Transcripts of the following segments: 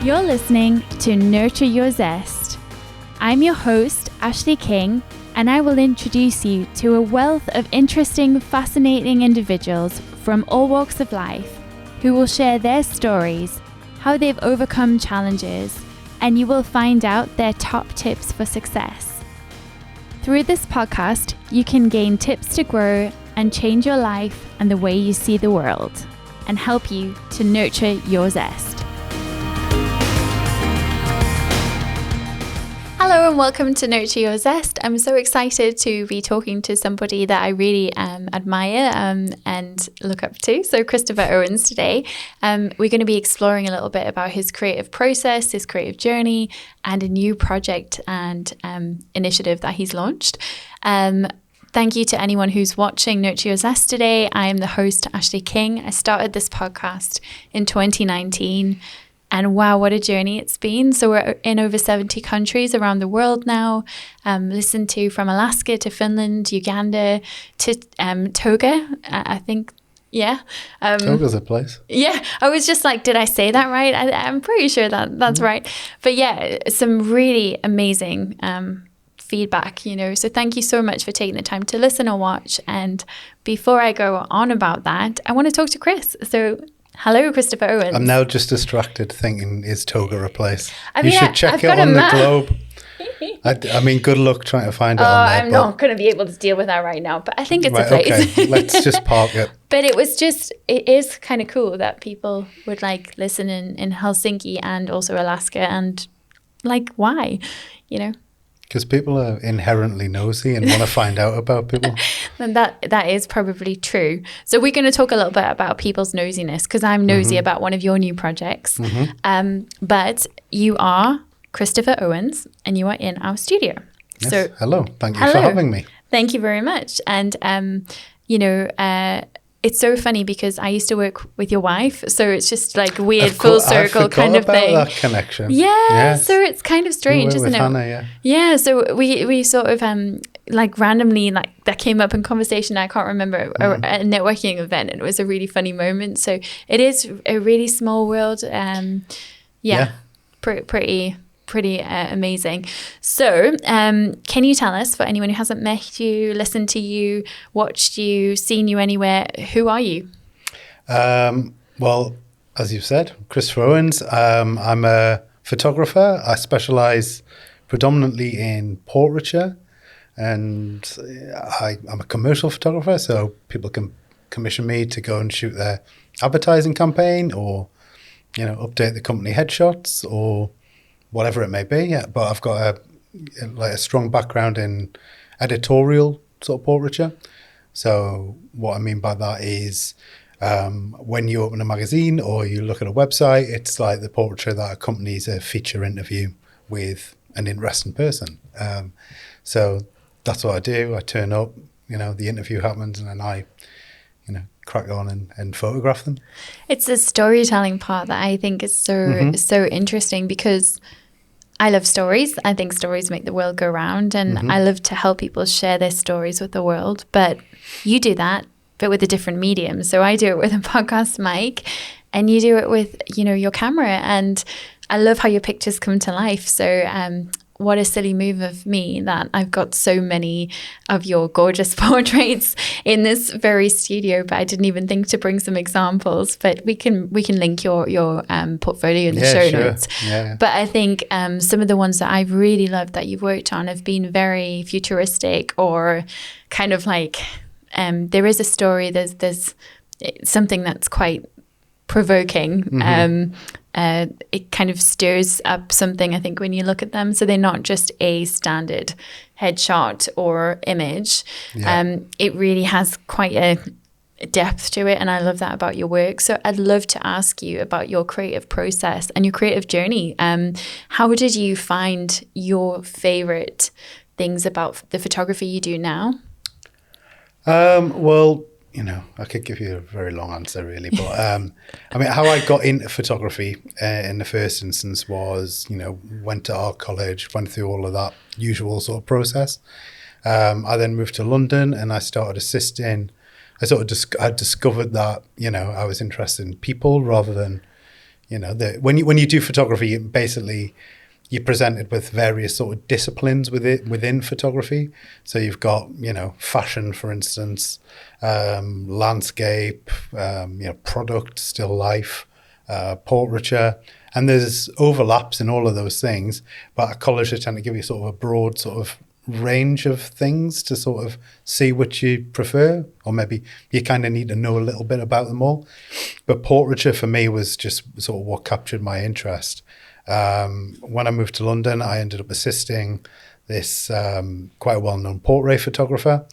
You're listening to Nurture Your Zest. I'm your host, Ashleigh King, and I will introduce you to a wealth of interesting, fascinating individuals from all walks of life who will share their stories, how they've overcome challenges, and you will find out their top tips for success. Through this podcast, you can gain tips to grow and change your life and the way you see the world, and help you to nurture your zest. Hello and welcome to Nurture Your Zest. I'm so excited to be talking to somebody that I really admire and look up to. So Christopher Owens today. We're going to be exploring a little bit about his creative process, his creative journey, and a new project and initiative that he's launched. Thank you to anyone who's watching Nurture Your Zest today. I am the host, Ashleigh King. I started this podcast in 2019. And wow, what a journey it's been. So we're in over 70 countries around the world now, listened to from Alaska to Finland, Uganda to Toga, I think. Yeah. Toga's a place. Yeah. I was just like, did I say that right? I'm pretty sure that's right. But yeah, some really amazing feedback, So thank you so much for taking the time to listen or watch. And before I go on about that, I want to talk to Chris. So hello, Christopher Owens. I'm now just distracted thinking, is Toga a place? You should check it on the globe. I mean, good luck trying to find it on there. I'm not going to be able to deal with that right now, but I think it's a place. Okay, let's just park it. But it is kind of cool that people would listen in Helsinki and also Alaska, and why, Because people are inherently nosy and want to find out about people. And that is probably true. So we're going to talk a little bit about people's nosiness, because I'm nosy about one of your new projects. But you are Christopher Owens, and you are in our studio. Yes. So hello. Thank you for having me. Thank you very much. And, it's so funny because I used to work with your wife, so it's just weird full circle kind of thing. That connection. Yeah, yes. So it's kind of strange, isn't it? Hannah, yeah. Yeah, so we sort of randomly that came up in conversation. I can't remember a networking event, and it was a really funny moment. So it is a really small world. Pretty amazing. So can you tell us, for anyone who hasn't met you, listened to you, watched you, seen you anywhere, who are you? Well, as you've said, Christopher Owens. I'm a photographer. I specialize predominantly in portraiture, and I'm a commercial photographer, so people can commission me to go and shoot their advertising campaign, or update the company headshots, or whatever it may be. Yeah, but I've got a strong background in editorial sort of portraiture. So what I mean by that is when you open a magazine or you look at a website, it's like the portraiture that accompanies a feature interview with an interesting person. So that's what I do. I turn up, the interview happens, and then I crack on and photograph them. It's the storytelling part that I think is so interesting, because I love stories. I think stories make the world go round, and I love to help people share their stories with the world. But you do that, but with a different medium. So I do it with a podcast mic, and you do it with, your camera. And I love how your pictures come to life. So what a silly move of me that I've got so many of your gorgeous portraits in this very studio, but I didn't even think to bring some examples. But we can link your portfolio in the show notes. Yeah. But I think some of the ones that I've really loved that you've worked on have been very futuristic, or kind of there is a story. There's something that's quite provoking. It kind of stirs up something, I think, when you look at them. So they're not just a standard headshot or image. It really has quite a depth to it, and I love that about your work. So I'd love to ask you about your creative process and your creative journey. How did you find your favorite things about the photography you do now? Well, I could give you a very long answer, really. But how I got into photography in the first instance was, went to art college, went through all of that usual sort of process. I then moved to London, and I started assisting. I discovered that, I was interested in people rather than, when you do photography, you're presented with various sort of disciplines within photography. So you've got, fashion, for instance, landscape, product, still life, portraiture, and there's overlaps in all of those things. But at college, they tend to give you sort of a broad sort of range of things to sort of see which you prefer, or maybe you kind of need to know a little bit about them all. But portraiture for me was just sort of what captured my interest. When I moved to London, I ended up assisting this quite a well-known portrait photographer,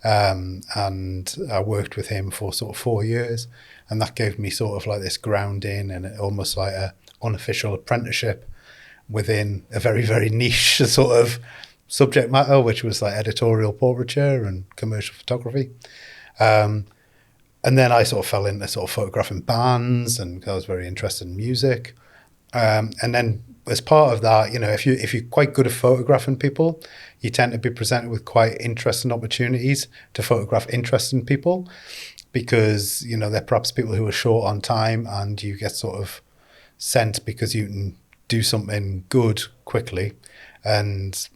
and I worked with him for sort of 4 years, and that gave me sort of like this grounding and almost like a unofficial apprenticeship within a very, very niche sort of subject matter, which was like editorial portraiture and commercial photography. And then I sort of fell into sort of photographing bands, and I was very interested in music. And then as part of that, if you're quite good at photographing people, you tend to be presented with quite interesting opportunities to photograph interesting people, because, they're perhaps people who are short on time, and you get sort of sent because you can do something good quickly. And,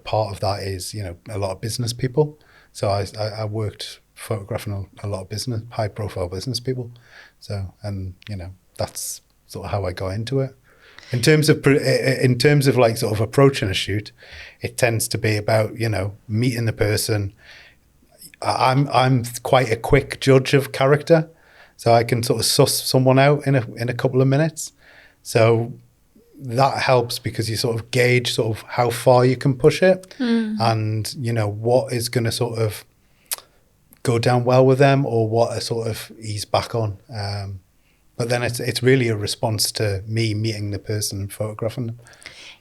part of that is, a lot of business people. So I worked photographing a lot of high profile business people. So, and, that's sort of how I got into it. In terms of like sort of approaching a shoot, it tends to be about, meeting the person. I'm quite a quick judge of character, so I can sort of suss someone out in a couple of minutes. So that helps, because you sort of gauge sort of how far you can push it, and what is going to sort of go down well with them, or what a sort of ease back on. But then it's really a response to me meeting the person and photographing them.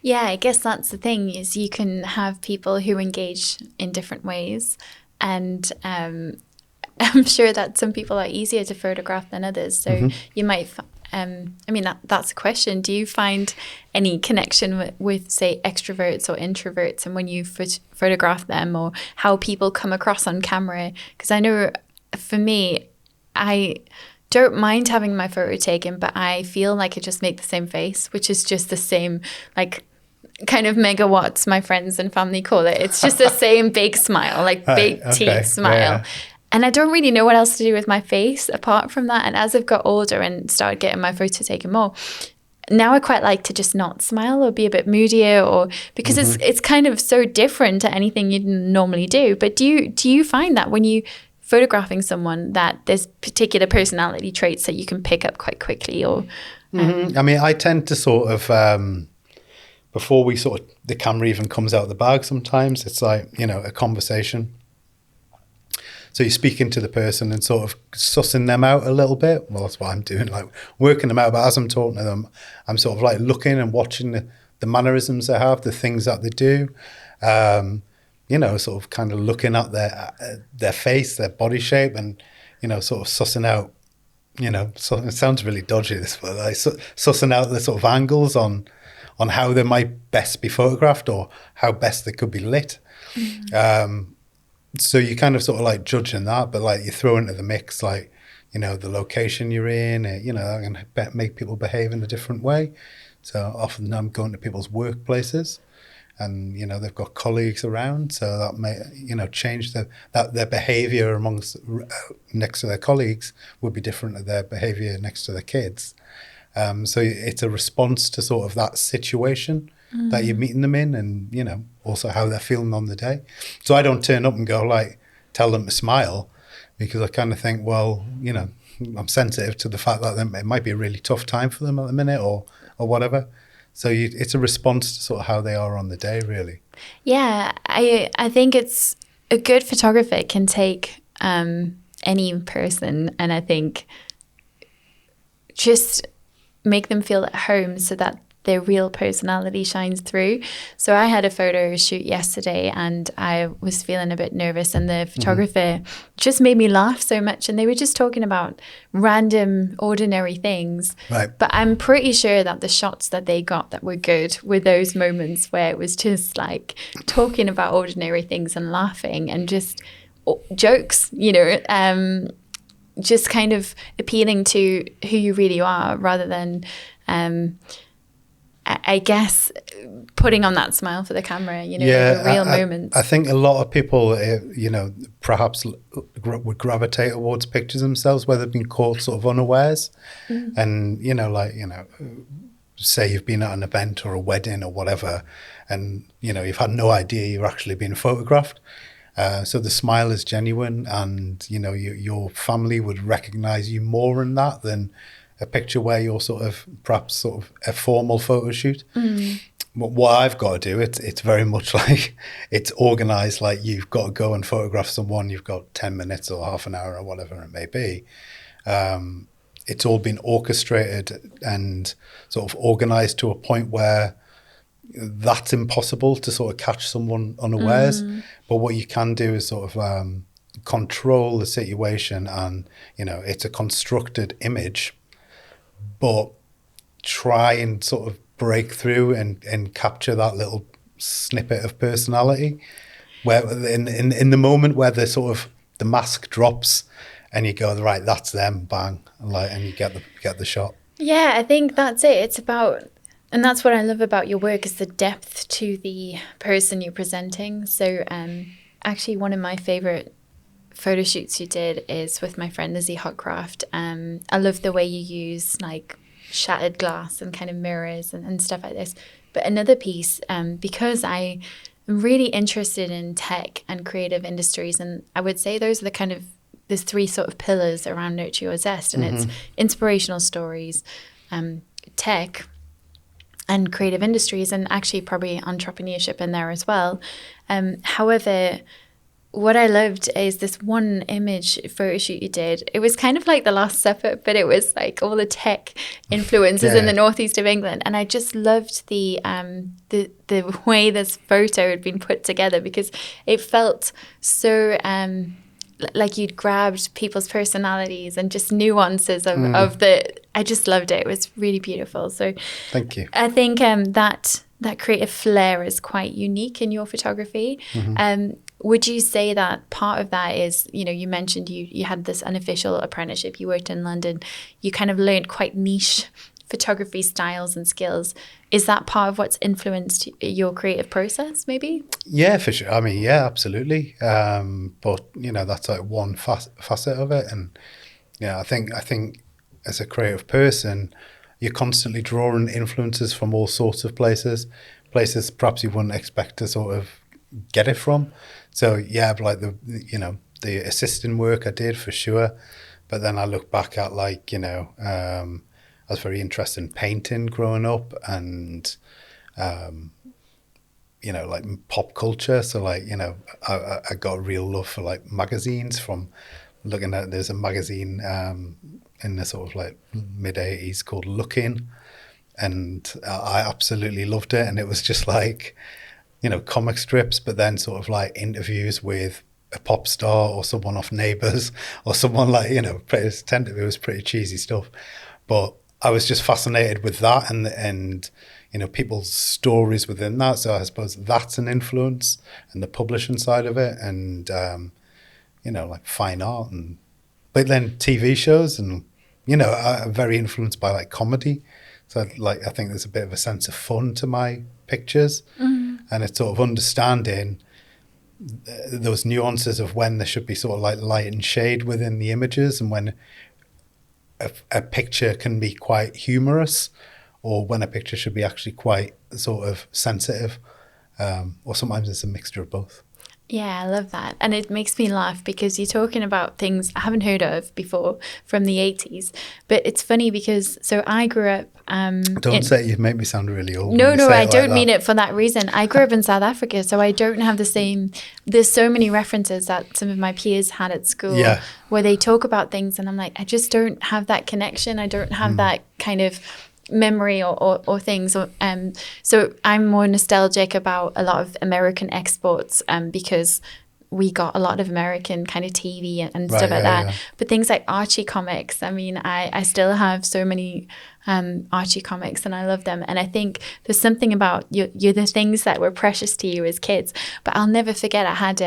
Yeah, I guess that's the thing, is you can have people who engage in different ways, and I'm sure that some people are easier to photograph than others. So you might, that's a question. Do you find any connection with say, extroverts or introverts, and when you photograph them, or how people come across on camera? Because I know for me, I don't mind having my photo taken, but I feel like I just make the same face, which is just the same, like, kind of megawatts, my friends and family call it. It's just the same big smile, like big teeth smile. Yeah. And I don't really know what else to do with my face apart from that. And as I've got older and started getting my photo taken more, now I quite like to just not smile or be a bit moodier, or because it's kind of so different to anything you'd normally do. But do you find that when you photographing someone that there's particular personality traits that you can pick up quite quickly, or I tend to sort of before the camera even comes out of the bag, sometimes it's like a conversation, so you're speaking to the person and sort of sussing them out a little bit. Well, that's what I'm doing, like working them out. But as I'm talking to them, I'm sort of like looking and watching the mannerisms they have, the things that they do, sort of kind of looking at their face, their body shape, and, sort of sussing out, so it sounds really dodgy, this, but like sussing out the sort of angles on how they might best be photographed, or how best they could be lit. So you kind of sort of like judging that, but like you throw into the mix, like, the location you're in, that can make people behave in a different way. So often I'm going to people's workplaces, and they've got colleagues around, so that may change their behavior amongst next to their colleagues would be different to their behavior next to their kids. So it's a response to sort of that situation that you're meeting them in, and also how they're feeling on the day. So I don't turn up and go like tell them to smile, because I kind of think, well, I'm sensitive to the fact that it might be a really tough time for them at the minute, or whatever. So it's a response to sort of how they are on the day, really. Yeah, I think it's a good photographer can take any person, and I think just make them feel at home so that their real personality shines through. So I had a photo shoot yesterday, and I was feeling a bit nervous, and the photographer just made me laugh so much, and they were just talking about random ordinary things. Right. But I'm pretty sure that the shots that they got that were good were those moments where it was just like talking about ordinary things and laughing and just jokes, just kind of appealing to who you really are rather than, I guess, putting on that smile for the camera, you know, the real moments. I think a lot of people, you know, perhaps would gravitate towards pictures themselves where they've been caught sort of unawares. And, you know, like, you know, say you've been at an event or a wedding or whatever, and, you know, you've had no idea you're actually being photographed. So the smile is genuine, and, you know, your family would recognize you more in that than a picture where you're sort of perhaps sort of a formal photo shoot. What I've got to do, it's very much like it's organized, like you've got to go and photograph someone, you've got 10 minutes or half an hour or whatever it may be. It's all been orchestrated and sort of organized to a point where that's impossible to sort of catch someone unawares. But what you can do is sort of control the situation, and, you know, it's a constructed image, but try and sort of break through and capture that little snippet of personality where in the moment where the sort of the mask drops and you go, right, that's them, bang, and you get the shot. Yeah, I think that's it. It's about, and that's what I love about your work, is the depth to the person you're presenting. So actually one of my favorite photo shoots you did is with my friend Lizzie Hotcraft. I love the way you use like shattered glass and kind of mirrors and stuff like this. But another piece, because I am really interested in tech and creative industries, and I would say those are the kind of, there's three sort of pillars around Nurture Your Zest, and it's inspirational stories, tech, and creative industries, and actually probably entrepreneurship in there as well. However, what I loved is this one image photo shoot you did. It was kind of like the Last Supper, but it was like all the tech influences in the northeast of England. And I just loved the way this photo had been put together, because it felt so like you'd grabbed people's personalities and just nuances of the. I just loved it. It was really beautiful. So thank you. I think that creative flair is quite unique in your photography. Would you say that part of that is, you know, you mentioned you had this unofficial apprenticeship, you worked in London, you kind of learned quite niche photography styles and skills. Is that part of what's influenced your creative process, maybe? Yeah, for sure. I mean, yeah, absolutely. But, you know, that's like one facet of it. And, yeah, I think as a creative person, you're constantly drawing influences from all sorts of places perhaps you wouldn't expect to sort of get it from. So yeah, like the assisting work I did, for sure. But then I look back at, like, you know, I was very interested in painting growing up, and you know, like pop culture. So, like, you know, I got a real love for like magazines from looking at, there's a magazine in the sort of like mid-80s called Looking, and I absolutely loved it. And it was just like, you know, comic strips, but then sort of like interviews with a pop star or someone off Neighbours or someone, like, you know, it was pretty cheesy stuff. But I was just fascinated with that and you know, people's stories within that. So I suppose that's an influence, and the publishing side of it, and you know, like fine art, but then TV shows, and, you know, I'm very influenced by like comedy. So like, I think there's a bit of a sense of fun to my pictures, and it's sort of understanding those nuances of when there should be sort of like light and shade within the images, and when a picture can be quite humorous, or when a picture should be actually quite sort of sensitive, or sometimes it's a mixture of both. Yeah, I love that. And it makes me laugh because you're talking about things I haven't heard of before from the 80s. But it's funny because, so I grew up... Don't say you make me sound really old. No, I don't mean it for that reason. I grew up in South Africa, so I don't have the same... There's so many references that some of my peers had at school where they talk about things, and I'm like, I just don't have that connection. I don't have that kind of memory or things. So I'm more nostalgic about a lot of American exports because we got a lot of American kind of TV and stuff like that. Yeah. But things like Archie comics, I mean, I still have so many Archie comics, and I love them. And I think there's something about you're the things that were precious to you as kids. But I'll never forget, I had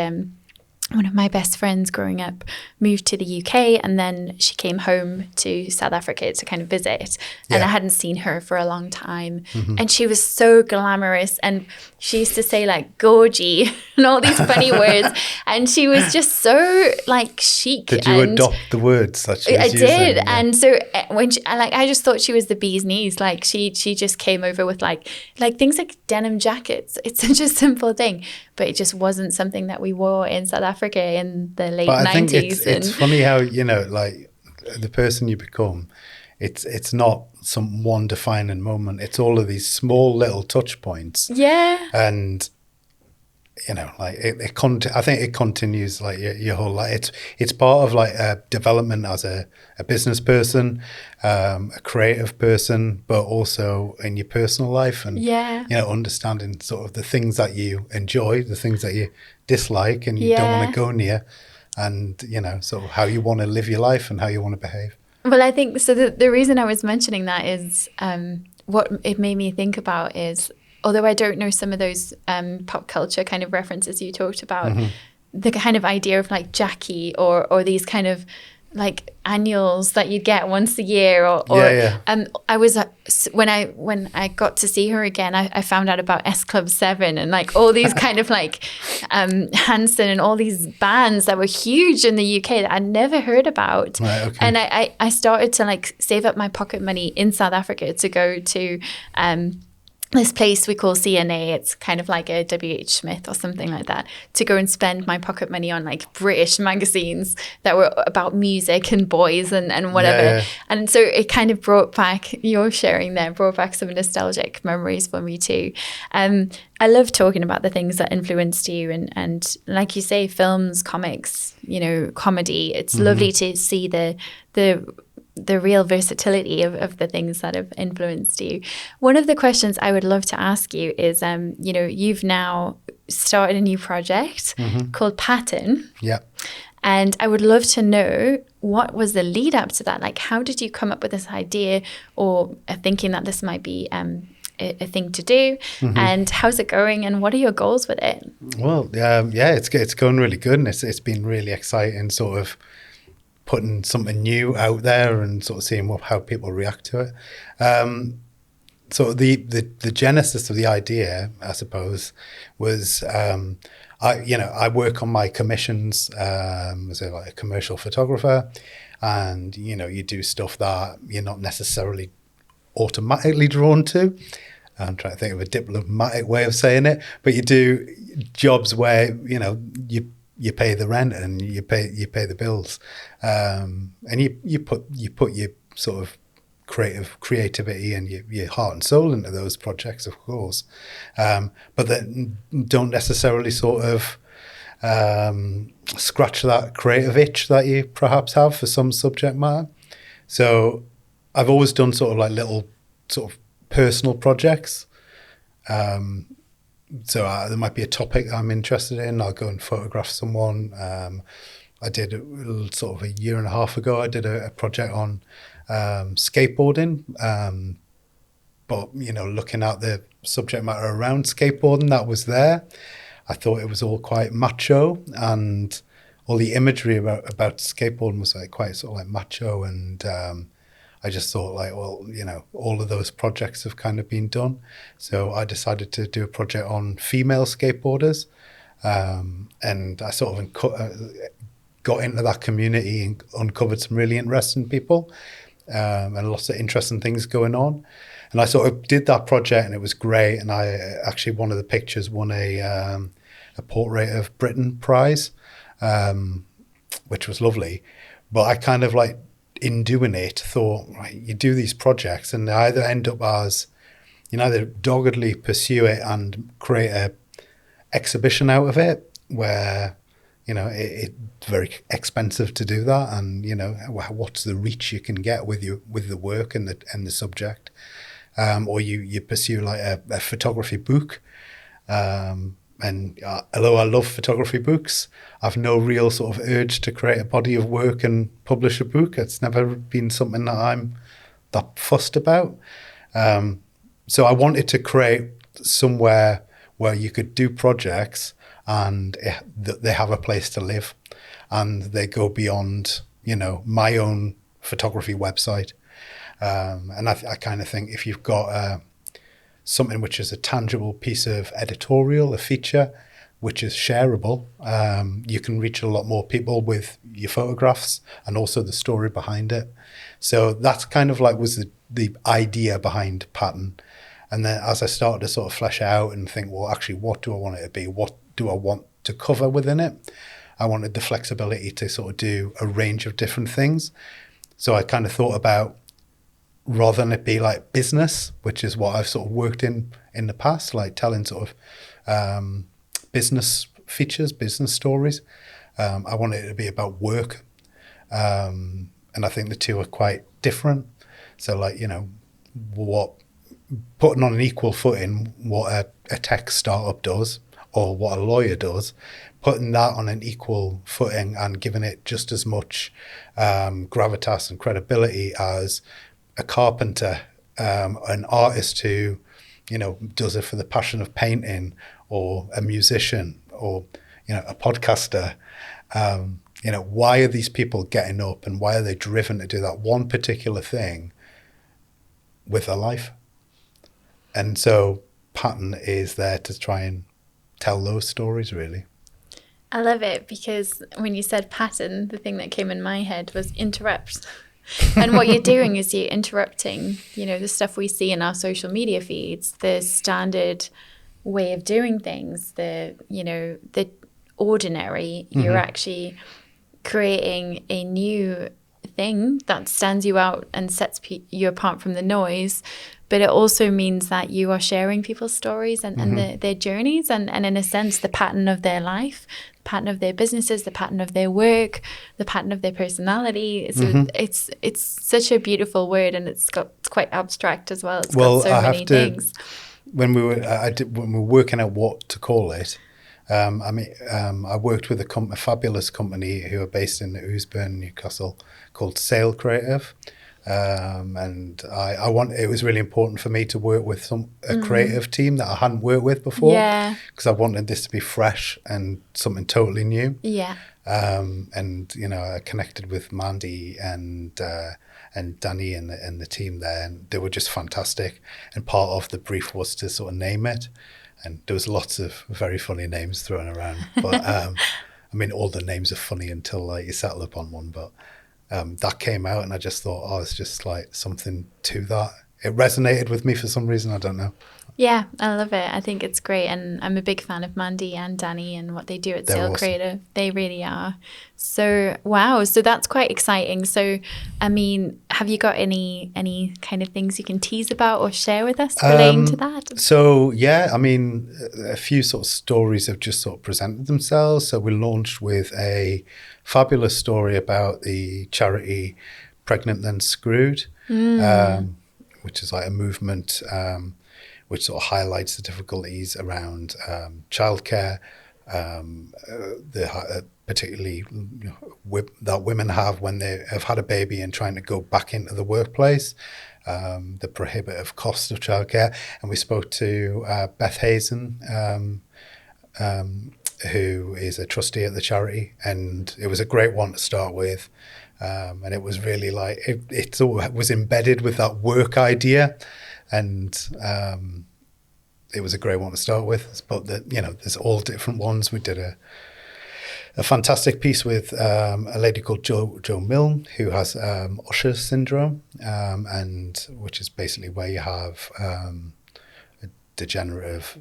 one of my best friends growing up moved to the UK, and then she came home to South Africa to kind of visit. And I hadn't seen her for a long time. And she was so glamorous. And she used to say like gorgy and all these funny words. And she was just so like chic. Did you adopt the words that she was using? I did. Yeah. And so when she, I just thought she was the bee's knees. Like she just came over with like things like denim jackets. It's such a simple thing, but it just wasn't something that we wore in South Africa in the late 90s. I think it's funny how, like the person you become, it's not some one defining moment. It's all of these small little touch points. Yeah. And, like I think it continues like your whole life. It's part of like development as a business person, a creative person, but also in your personal life, and understanding sort of the things that you enjoy, the things that you dislike and you don't want to go near, and sort of how you want to live your life and how you want to behave. Well, I think so. The reason I was mentioning that is what it made me think about is, although I don't know some of those pop culture kind of references you talked about, the kind of idea of like Jackie or these kind of like annuals that you get once a year, I was when I got to see her again, I found out about S Club 7 and like all these kind of like Hanson and all these bands that were huge in the UK that I'd never heard about. Right, okay. And I started to like save up my pocket money in South Africa to go to this place we call CNA. It's kind of like a WH Smith or something like that, to go and spend my pocket money on like British magazines that were about music and boys and whatever. And so it kind of brought back some nostalgic memories for me too. I love talking about the things that influenced you, and like you say, films, comics, comedy. It's lovely to see the real versatility of the things that have influenced you. One of the questions I would love to ask you is, you've now started a new project called Pattern. Yeah. And I would love to know, what was the lead up to that? Like, how did you come up with this idea or thinking that this might be a thing to do? And how's it going? And what are your goals with it? Well, it's going really good. And it's been really exciting, sort of putting something new out there and sort of seeing how people react to it. So the genesis of the idea, I suppose, was I work on my commissions as a commercial photographer, and you do stuff that you're not necessarily automatically drawn to. I'm trying to think of a diplomatic way of saying it, but you do jobs where you pay the rent and you pay the bills, and you put your sort of creativity and your heart and soul into those projects, of course, but that don't necessarily sort of scratch that creative itch that you perhaps have for some subject matter. So I've always done sort of like little sort of personal projects. So there might be a topic I'm interested in. I'll go and photograph someone. I did sort of a year and a half ago, I did a project on skateboarding. But, looking at the subject matter around skateboarding that was there, I thought it was all quite macho, and all the imagery about skateboarding was like quite sort of like macho, and I just thought like, well, all of those projects have kind of been done. So I decided to do a project on female skateboarders. And I sort of got into that community and uncovered some really interesting people, and lots of interesting things going on. And I sort of did that project and it was great. And I actually, one of the pictures won a Portrait of Britain prize, which was lovely. But I kind of like, in doing it, thought, right, you do these projects and they either end up as, either doggedly pursue it and create a exhibition out of it where, it's very expensive to do that, and what's the reach you can get with the work and the subject, or you pursue like a photography book. And although I love photography books, I've no real sort of urge to create a body of work and publish a book. It's never been something that I'm that fussed about. So I wanted to create somewhere where you could do projects and they have a place to live, and they go beyond, my own photography website. And I kind of think if you've got something which is a tangible piece of editorial, a feature, which is shareable, you can reach a lot more people with your photographs and also the story behind it. So that's kind of like was the idea behind Pattern. And then as I started to sort of flesh out and think, well, actually, what do I want it to be? What do I want to cover within it? I wanted the flexibility to sort of do a range of different things. So I kind of thought about, rather than it be like business, which is what I've sort of worked in the past, like telling sort of business features, business stories, I wanted it to be about work. And I think the two are quite different. So like, putting on an equal footing what a tech startup does or what a lawyer does, putting that on an equal footing and giving it just as much gravitas and credibility as a carpenter, an artist who, does it for the passion of painting, or a musician, or, a podcaster. Why are these people getting up and why are they driven to do that one particular thing with their life? And so Pattern is there to try and tell those stories, really. I love it, because when you said pattern, the thing that came in my head was interrupt. And what you're doing is you're interrupting, the stuff we see in our social media feeds, the standard way of doing things, the ordinary. Mm-hmm. You're actually creating a new thing that stands you out and sets you apart from the noise. But it also means that you are sharing people's stories and, mm-hmm. and their journeys and in a sense, the pattern of their life, the pattern of their businesses, the pattern of their work, the pattern of their personalty. So mm-hmm. it's such a beautiful word, and it's quite abstract as well. It's got so many things. When we were working out what to call it, I worked with a fabulous company who are based in Ousburn, Newcastle, called Sail Creative. And it was really important for me to work with a creative team that I hadn't worked with before. Yeah. Because I wanted this to be fresh and something totally new. Yeah. And I connected with Mandy and Danny and the team there, and they were just fantastic. And part of the brief was to sort of name it. And there was lots of very funny names thrown around. But all the names are funny until you settle upon one. But that came out, and I just thought, it's just like something to that. It resonated with me for some reason. I don't know. Yeah, I love it. I think it's great. And I'm a big fan of Mandy and Danny and what they do at Sail Creative. They really are. So, wow. So that's quite exciting. So, have you got any kind of things you can tease about or share with us relating to that? So, yeah, a few sort of stories have just sort of presented themselves. So we launched with a fabulous story about the charity Pregnant Then Screwed, which is like a movement which sort of highlights the difficulties around childcare, particularly that women have when they have had a baby and trying to go back into the workplace, the prohibitive cost of childcare. And we spoke to Beth Hazen, who is a trustee at the charity, and it was a great one to start with. And it was really like, it sort of was embedded with that work idea. And it was a great one to start with. But there's all different ones. We did a fantastic piece with a lady called Jo Milne, who has Usher syndrome, and which is basically where you have a degenerative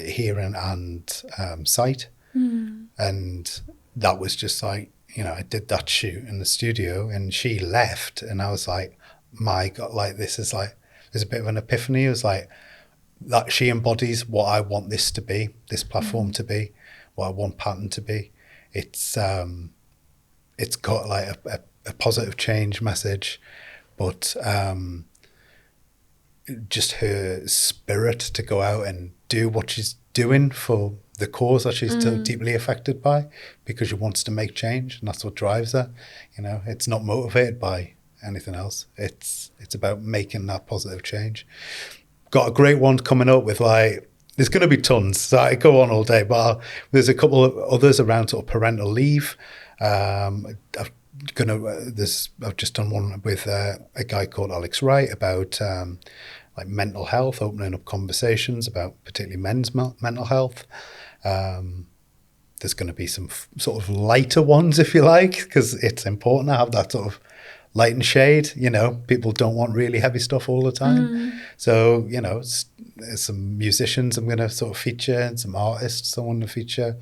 hearing and sight. And that was just like, I did that shoot in the studio, and she left, and I was like, my God, like this is like, there's a bit of an epiphany. It was like that she embodies what I want this to be, this platform to be, what I want Pattern to be. It's got like a positive change message, but just her spirit to go out and do what she's doing for the cause that she's so deeply affected by, because she wants to make change, and that's what drives her. It's not motivated by anything else. It's about making that positive change. Got a great one coming up with like there's going to be tons. So I go on all day, but there's a couple of others around sort of parental leave. I've just done one with a guy called Alex Wright about like mental health, opening up conversations about particularly men's mental health. There's going to be some sort of lighter ones, if you like, because it's important to have that sort of light and shade. You know, people don't want really heavy stuff all the time. So, you know, there's some musicians I'm going to sort of feature and some artists I want to feature,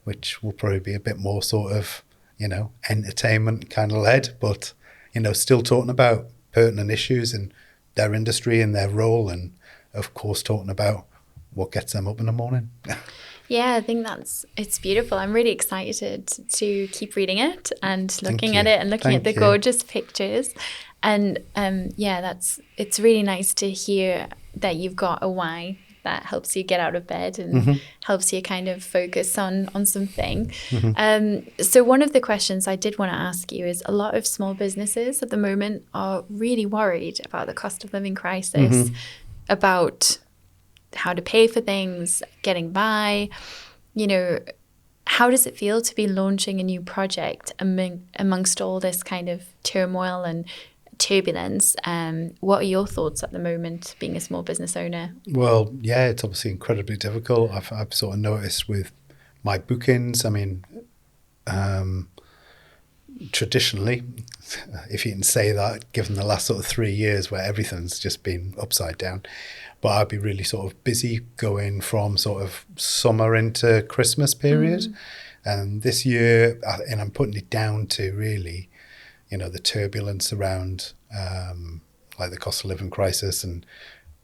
which will probably be a bit more sort of, you know, entertainment kind of led, but, you know, still talking about pertinent issues in their industry and their role, and of course talking about what gets them up in the morning. Yeah, I think it's beautiful. I'm really excited to keep reading it and looking at it and looking at the gorgeous pictures. And it's really nice to hear that you've got a why that helps you get out of bed and helps you kind of focus on something. So one of the questions I did want to ask you is, a lot of small businesses at the moment are really worried about the cost of living crisis, about how to pay for things, getting by. You know, how does it feel to be launching a new project amongst all this kind of turmoil and turbulence? What are your thoughts at the moment, being a small business owner? Well, yeah, it's obviously incredibly difficult. I've sort of noticed with my bookings, I mean, traditionally, if you can say that, given the last sort of 3 years where everything's just been upside down, but I'd be really sort of busy going from sort of summer into Christmas period. And this year, and I'm putting it down to really, you know, the turbulence around like the cost of living crisis, and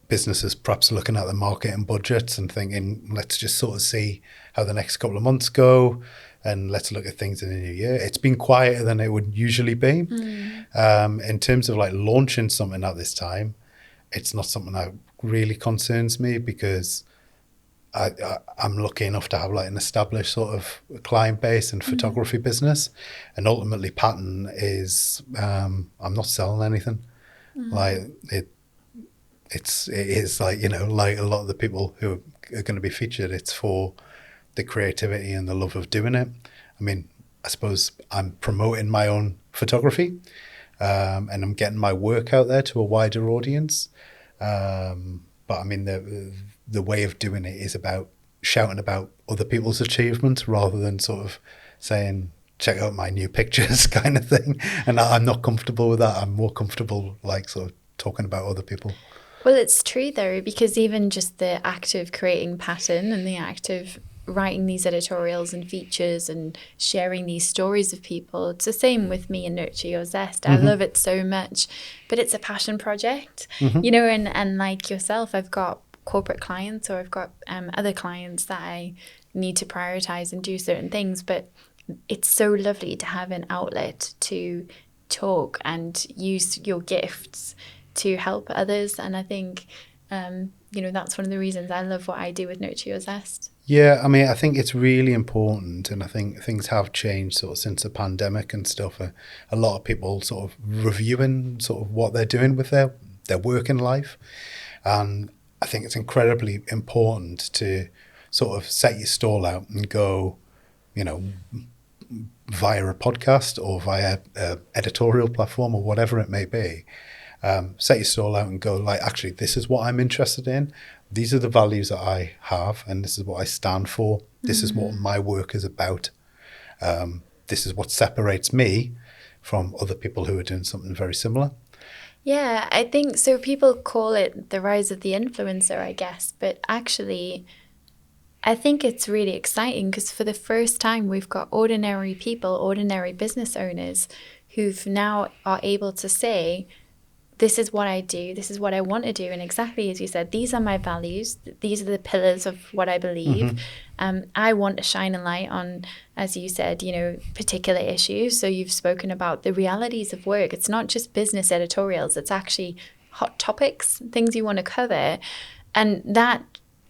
businesses perhaps looking at the market and budgets and thinking, let's just sort of see how the next couple of months go, and let's look at things in the new year. It's been quieter than it would usually be. In terms of like launching something at this time, it's not something that really concerns me, because I'm lucky enough to have like an established sort of client base and photography business, and ultimately pattern is I'm not selling anything. Like it is like, you know, like a lot of the people who are going to be featured, it's for the creativity and the love of doing it. I mean, I suppose I'm promoting my own photography, and I'm getting my work out there to a wider audience. But I mean, the way of doing it is about shouting about other people's achievements rather than sort of saying, check out my new pictures kind of thing. And I'm not comfortable with that. I'm more comfortable like sort of talking about other people. Well, it's true though, because even just the act of creating pattern and the act of writing these editorials and features and sharing these stories of people, it's the same with me and Nurture Your Zest. I love it so much, but it's a passion project, you know, and like yourself, I've got corporate clients, or I've got other clients that I need to prioritize and do certain things, but it's so lovely to have an outlet to talk and use your gifts to help others. And I think, you know, that's one of the reasons I love what I do with Nurture Your Zest. Yeah, I mean, I think it's really important, and I think things have changed sort of since the pandemic and stuff. A lot of people sort of reviewing sort of what they're doing with their work in life. And I think it's incredibly important to sort of set your stall out and go, you know, via a podcast or via an editorial platform or whatever it may be. Set your stall out and go like, actually, this is what I'm interested in. These are the values that I have, and this is what I stand for. This is what my work is about. This is what separates me from other people who are doing something very similar. Yeah, I think so. People call it the rise of the influencer, I guess. But actually, I think it's really exciting, because for the first time, we've got ordinary people, ordinary business owners who've now are able to say, this is what I do, this is what I want to do. And exactly as you said, these are my values. These are the pillars of what I believe. I want to shine a light on, as you said, you know, particular issues. So you've spoken about the realities of work. It's not just business editorials. It's actually hot topics, things you want to cover. And that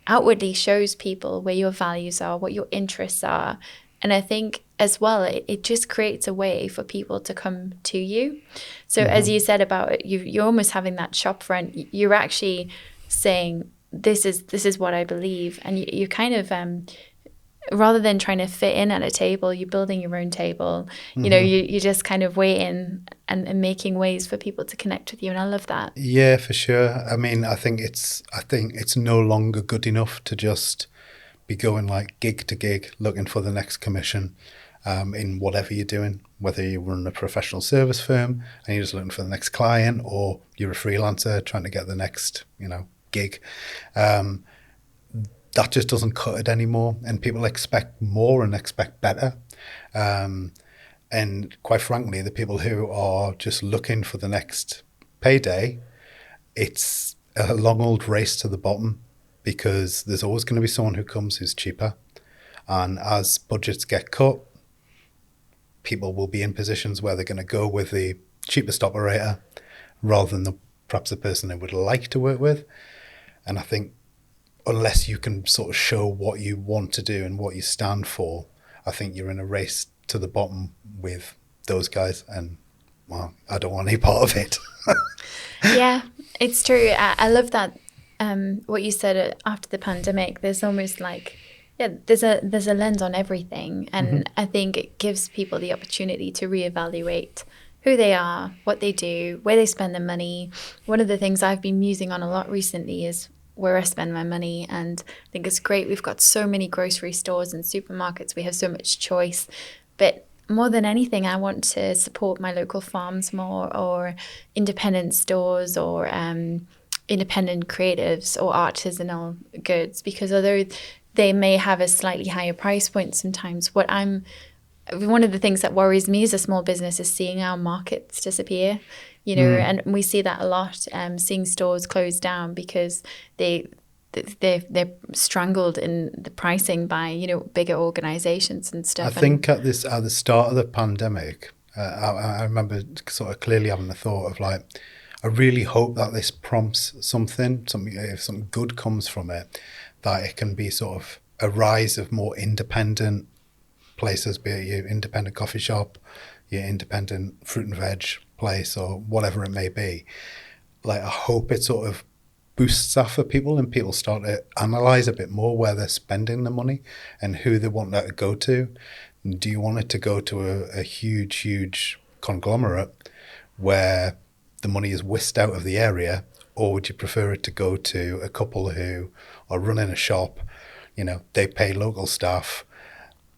outwardly shows people where your values are, what your interests are. And I think as well, it just creates a way for people to come to you. So as you said about it, you're almost having that shop front. You're actually saying, this is what I believe. And you kind of rather than trying to fit in at a table, you're building your own table. You know, you're just kind of waiting and making ways for people to connect with you. And I love that. Yeah, for sure. I mean, I think it's no longer good enough to just be going like gig to gig, looking for the next commission in whatever you're doing, whether you run a professional service firm and you're just looking for the next client, or you're a freelancer trying to get the next, gig. That just doesn't cut it anymore, and people expect more and expect better. And quite frankly, the people who are just looking for the next payday, it's a long old race to the bottom, because there's always going to be someone who comes who's cheaper. And as budgets get cut, people will be in positions where they're going to go with the cheapest operator rather than perhaps the person they would like to work with. And I think unless you can sort of show what you want to do and what you stand for, I think you're in a race to the bottom with those guys. And, well, I don't want any part of it. Yeah, it's true. I love that. What you said after the pandemic, there's almost like, there's a lens on everything. And I think it gives people the opportunity to reevaluate who they are, what they do, where they spend their money. One of the things I've been musing on a lot recently is where I spend my money. And I think it's great. We've got so many grocery stores and supermarkets. We have so much choice. But more than anything, I want to support my local farms more, or independent stores, or independent creatives or artisanal goods, because although they may have a slightly higher price point sometimes, one of the things that worries me as a small business is seeing our markets disappear, and we see that a lot, seeing stores close down because they're strangled in the pricing by, bigger organizations and stuff. I think at the start of the pandemic, I remember sort of clearly having the thought of like, I really hope that this prompts something, if something good comes from it, that it can be sort of a rise of more independent places, be it your independent coffee shop, your independent fruit and veg place, or whatever it may be. Like, I hope it sort of boosts that for people, and people start to analyse a bit more where they're spending the money and who they want that to go to. Do you want it to go to a huge conglomerate where the money is whisked out of the area, or would you prefer it to go to a couple who are running a shop? They pay local staff,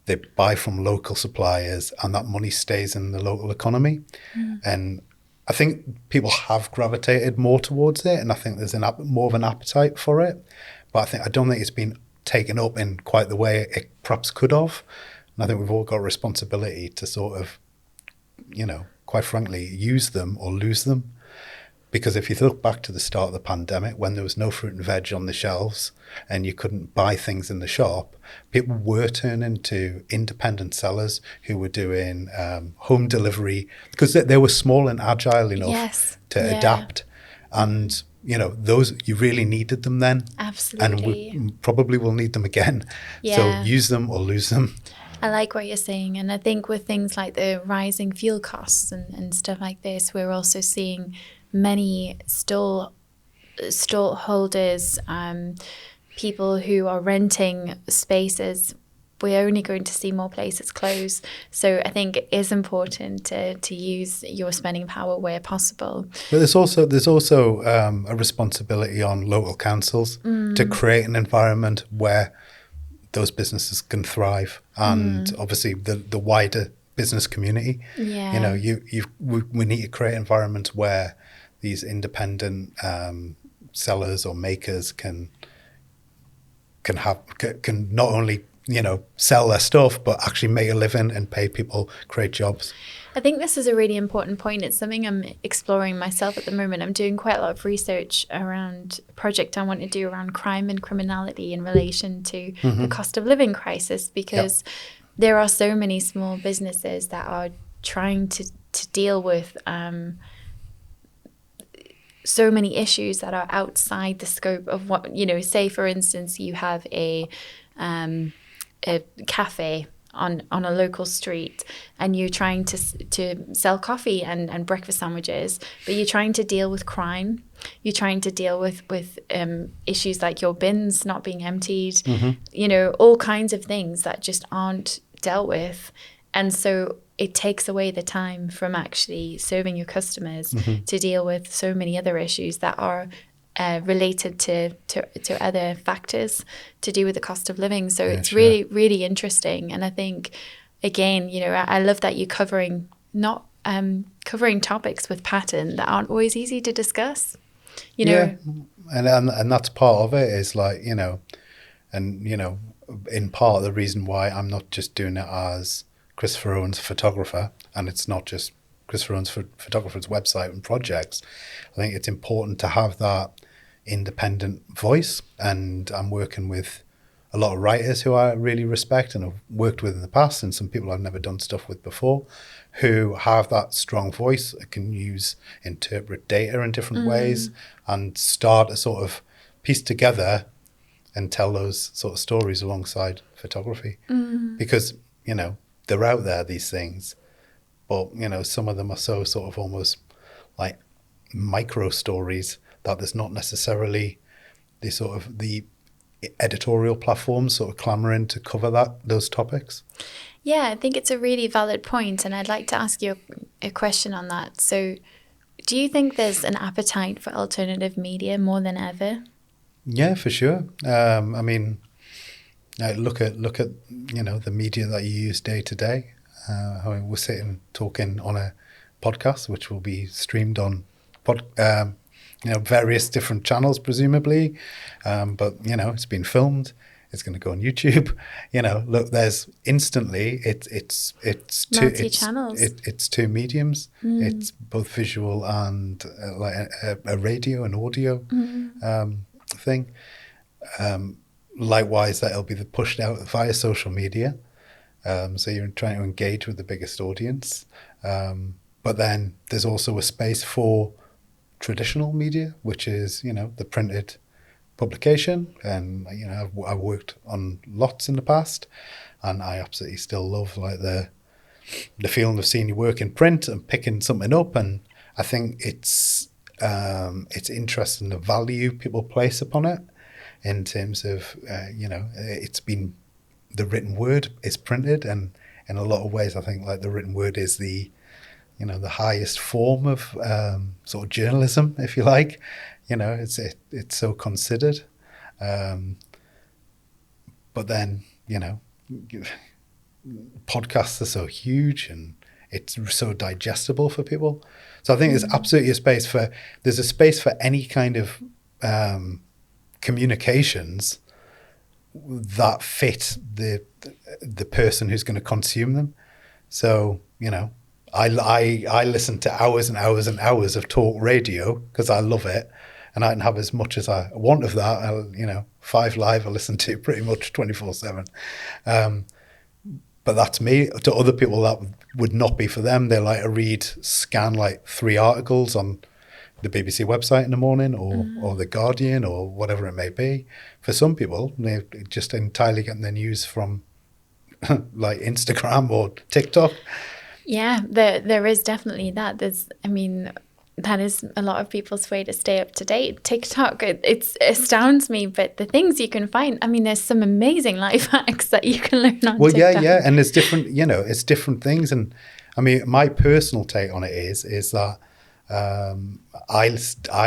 they buy from local suppliers, and that money stays in the local economy. And I think people have gravitated more towards it, and I think there's more of an appetite for it. But I don't think it's been taken up in quite the way it perhaps could have. And I think we've all got a responsibility to sort of, quite frankly, use them or lose them. Because if you look back to the start of the pandemic, when there was no fruit and veg on the shelves and you couldn't buy things in the shop, people were turning to independent sellers who were doing home delivery, because they were small and agile enough to adapt. And, those, you really needed them then. Absolutely. And we probably will need them again. Yeah. So use them or lose them. I like what you're saying. And I think with things like the rising fuel costs and stuff like this, we're also seeing many stall holders, people who are renting spaces. We're only going to see more places close. So I think it is important to use your spending power where possible. But there's also a responsibility on local councils to create an environment where those businesses can thrive, and obviously the wider business community. Yeah. We need to create environments where these independent sellers or makers can not only sell their stuff, but actually make a living and pay people, create jobs. I think this is a really important point. It's something I'm exploring myself at the moment. I'm doing quite a lot of research around a project I want to do around crime and criminality in relation to the cost of living crisis, because there are so many small businesses that are trying to deal with so many issues that are outside the scope of what, say, for instance, you have a cafe on a local street and you're trying to sell coffee and breakfast sandwiches, but you're trying to deal with crime. you're trying to deal with issues like your bins not being emptied, Mm-hmm. you know, all kinds of things that just aren't dealt with. And so it takes away the time from actually serving your customers Mm-hmm. to deal with so many other issues that are related to other factors to do with the cost of living. So Yeah, it's sure. really, really interesting. And I think, again, you know, I love that you're covering topics with pattern that aren't always easy to discuss. You know, yeah, and that's part of it is like, you know, and you know, in part the reason why I'm not just doing it as Christopher Owens photographer, and it's not just Christopher Owens photographer's website and projects. I think it's important to have that independent voice, and I'm working with a lot of writers who I really respect and have worked with in the past, and some people I've never done stuff with before, who have that strong voice, can interpret data in different ways, and start a sort of piece together and tell those sort of stories alongside photography. Because, you know, they're out there, these things, but, you know, some of them are so sort of almost like micro stories that there's not necessarily the editorial platforms sort of clamoring to cover those topics. Yeah, I think it's a really valid point, and I'd like to ask you a question on that. So, do you think there's an appetite for alternative media more than ever? Yeah, for sure. I mean, look at you know, the media that you use day to day. I mean, we're sitting talking on a podcast, which will be streamed on you know, various different channels, presumably. But, you know, it's been filmed. It's going to go on YouTube. You know, look, there's instantly, it's Multi-channels. it's two mediums. It's both visual and like a radio and audio thing. Likewise, that'll be pushed out via social media. So you're trying to engage with the biggest audience. But then there's also a space for traditional media, which is, you know, the printed publication. And, you know, I've worked on lots in the past, and I absolutely still love like the feeling of seeing your work in print and picking something up. And I think it's interesting the value people place upon it in terms of, you know, it's been, the written word is printed, and in a lot of ways, I think like the written word is the, you know, the highest form of sort of journalism, if you like. You know, it's so considered. But then, you know, podcasts are so huge and it's so digestible for people. So I think there's absolutely there's a space for any kind of communications that fit the person who's going to consume them. So, you know, I listen to hours and hours and hours of talk radio because I love it, and I can have as much as I want of that. You know, 5 Live I listen to pretty much 24/7. But that's me. To other people, that would not be for them. They like to scan like 3 articles on the BBC website in the morning, or the Guardian, or whatever it may be. For some people, they're just entirely getting their news from like Instagram or TikTok. Yeah, there is definitely that. That is a lot of people's way to stay up to date. TikTok, it astounds me, but the things you can find, I mean, there's some amazing life hacks that you can learn on TikTok. Yeah, and there's different, you know, it's different things. And I mean, my personal take on it is that I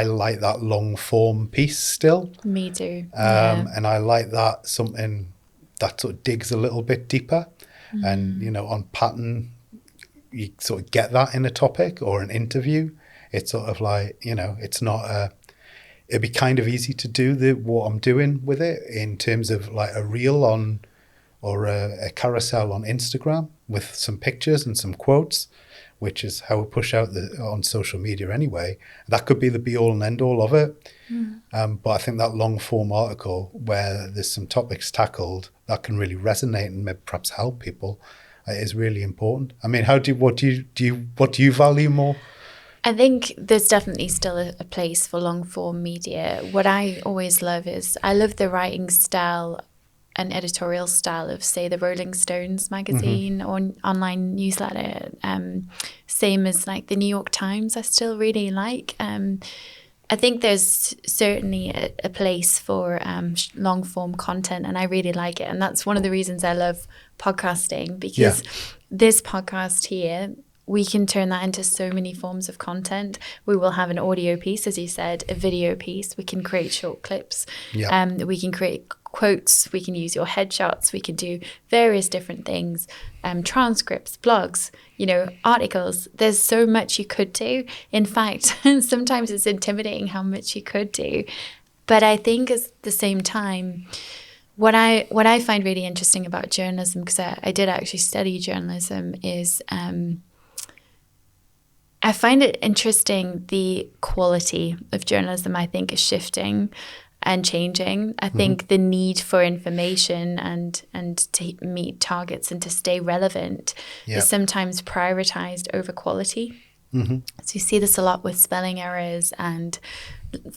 like that long form piece still. Me too. And I like that something that sort of digs a little bit deeper. And, you know, on pattern, you sort of get that in a topic or an interview. It's sort of like, you know, it's not it'd be kind of easy to do what I'm doing with it in terms of like a reel on, or a carousel on Instagram with some pictures and some quotes, which is how we push out on social media anyway. That could be the be all and end all of it. But I think that long form article where there's some topics tackled that can really resonate and maybe perhaps help people is really important. I mean, what do you value more? I think there's definitely still a place for long form media. What I always love is I love the writing style and editorial style of, say, the Rolling Stones magazine or online newsletter. Same as like the New York Times, I still really like. I think there's certainly a place for long form content, and I really like it. And that's one of the reasons I love podcasting, because this podcast here, we can turn that into so many forms of content. We will have an audio piece, as you said, a video piece. We can create short clips. We can create quotes. We can use your headshots. We can do various different things, transcripts, blogs, articles. There's so much you could do. In fact, sometimes it's intimidating how much you could do. But I think at the same time, what I find really interesting about journalism, because I did actually study journalism, is I find it interesting the quality of journalism, I think, is shifting and changing. I think the need for information and to meet targets and to stay relevant is sometimes prioritized over quality. So you see this a lot with spelling errors and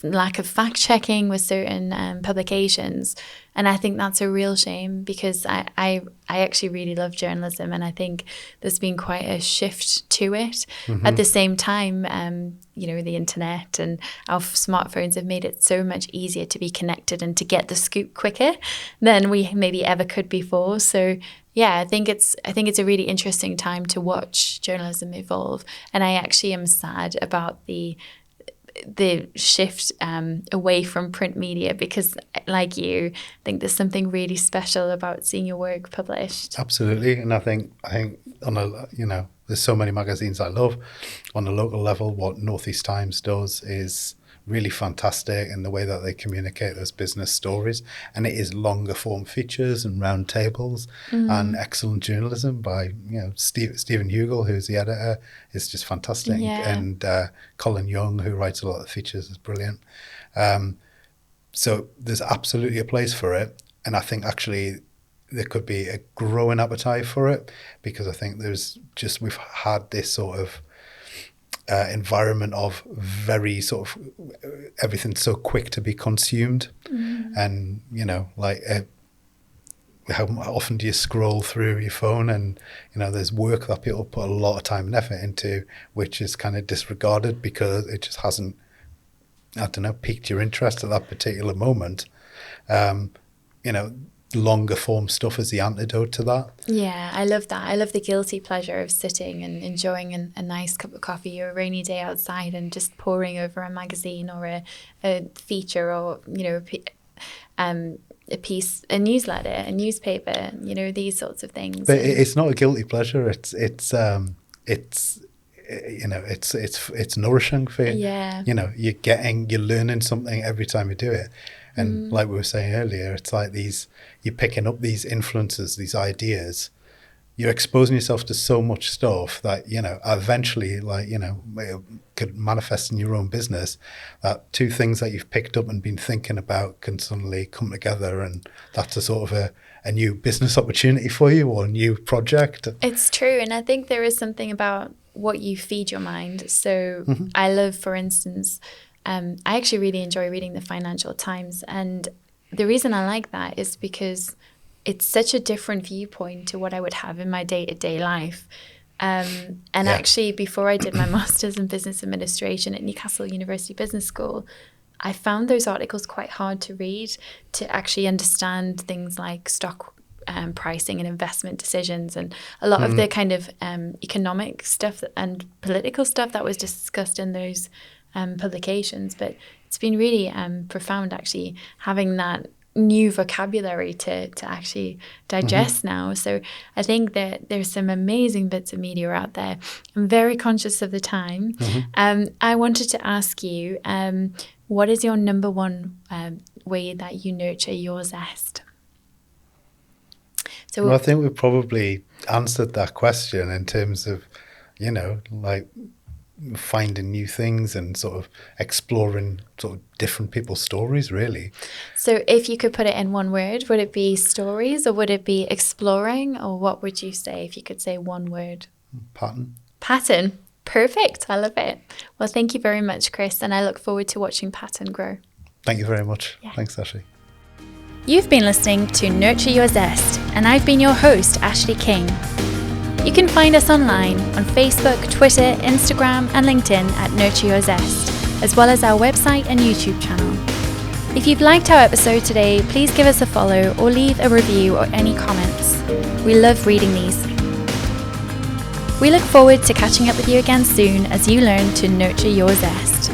lack of fact checking with certain publications, and I think that's a real shame, because I actually really love journalism, and I think there's been quite a shift to it. At the same time, the internet and our smartphones have made it so much easier to be connected and to get the scoop quicker than we maybe ever could before. So I think it's a really interesting time to watch journalism evolve, and I actually am sad about the shift away from print media, because like you, I think there's something really special about seeing your work published. Absolutely. And I think on there's so many magazines I love. On a local level, what Northeast Times does is really fantastic in the way that they communicate those business stories, and it is longer form features and round tables and excellent journalism by Stephen Hugel, who's the editor, is just fantastic, and Colin Young, who writes a lot of the features, is brilliant. So there's absolutely a place for it, and I think actually there could be a growing appetite for it, because I think we've had this sort of environment of very sort of everything's so quick to be consumed, and how often do you scroll through your phone, and there's work that people put a lot of time and effort into, which is kind of disregarded because it just hasn't, piqued your interest at that particular moment. Longer form stuff is the antidote to that. Yeah, I love that. I love the guilty pleasure of sitting and enjoying a nice cup of coffee or a rainy day outside and just poring over a magazine or a feature or a piece, a newsletter, a newspaper, these sorts of things. But it's not a guilty pleasure. It's nourishing for you. Yeah. You're learning something every time you do it. And like we were saying earlier, it's like you're picking up these influences, these ideas. You're exposing yourself to so much stuff that, eventually, it could manifest in your own business. That two things that you've picked up and been thinking about can suddenly come together, and that's a sort of a new business opportunity for you or a new project. It's true. And I think there is something about what you feed your mind. So I love, for instance, I actually really enjoy reading the Financial Times. And the reason I like that is because it's such a different viewpoint to what I would have in my day-to-day life. Actually, before I did my master's in business administration at Newcastle University Business School, I found those articles quite hard to read, to actually understand things like stock pricing and investment decisions, and a lot of the kind of economic stuff and political stuff that was discussed in those publications. But it's been really profound actually having that new vocabulary to actually digest now. So I think that there's some amazing bits of media out there. I'm very conscious of the time. I wanted to ask you, what is your number one way that you nurture your zest? So I think we've probably answered that question in terms of, finding new things and sort of exploring sort of different people's stories, really. So if you could put it in one word, would it be stories, or would it be exploring, or what would you say if you could say one word? Pattern. Perfect. I love it. Well, thank you very much, Chris, and I look forward to watching Pattern grow. Thank you very much. Yeah. Thanks, Ashleigh. You've been listening to Nurture Your Zest, and I've been your host, Ashleigh King. You can find us online on Facebook, Twitter, Instagram and LinkedIn at Nurture Your Zest. as well as our website and YouTube channel. If you've liked our episode today, please give us a follow or leave a review or any comments. We love reading these. We look forward to catching up with you again soon as you learn to nurture your zest.